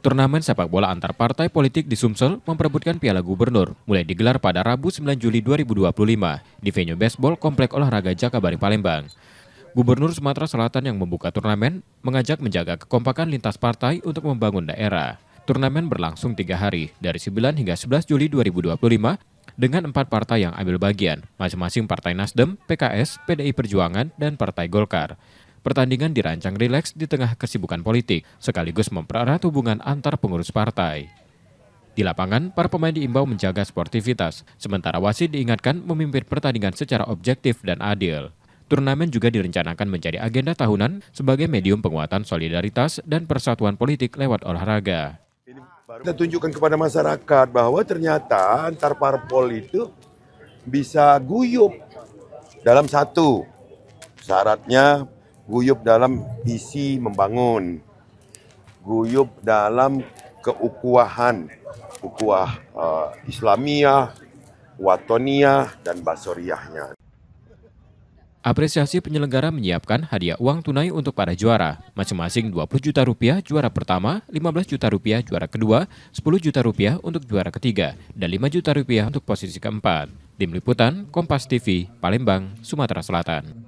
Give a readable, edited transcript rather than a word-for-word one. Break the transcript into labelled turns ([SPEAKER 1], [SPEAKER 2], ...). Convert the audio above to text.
[SPEAKER 1] Turnamen sepak bola antar partai politik di Sumsel memperebutkan Piala Gubernur mulai digelar pada Rabu 9 Juli 2025 di venue baseball Komplek Olahraga Jakabaring Palembang. Gubernur Sumatera Selatan yang membuka turnamen mengajak menjaga kekompakan lintas partai untuk membangun daerah. Turnamen berlangsung 3 hari dari 9 hingga 11 Juli 2025 dengan 4 partai yang ambil bagian, masing-masing Partai Nasdem, PKS, PDI Perjuangan, dan Partai Golkar. Pertandingan dirancang rileks di tengah kesibukan politik, sekaligus mempererat hubungan antar pengurus partai. Di lapangan, para pemain diimbau menjaga sportivitas, sementara wasit diingatkan memimpin pertandingan secara objektif dan adil. Turnamen juga direncanakan menjadi agenda tahunan sebagai medium penguatan solidaritas dan persatuan politik lewat olahraga.
[SPEAKER 2] Kita tunjukkan kepada masyarakat bahwa ternyata antar parpol itu bisa guyup dalam satu. Syaratnya guyup dalam visi membangun, guyup dalam keukuahan, ukuah Islamiyah, Watoniyah, dan Basoriyahnya.
[SPEAKER 1] Apresiasi penyelenggara menyiapkan hadiah uang tunai untuk para juara, masing-masing 20 juta rupiah juara pertama, 15 juta rupiah juara kedua, 10 juta rupiah untuk juara ketiga, dan 5 juta rupiah untuk posisi keempat. Tim Liputan, Kompas TV, Palembang, Sumatera Selatan.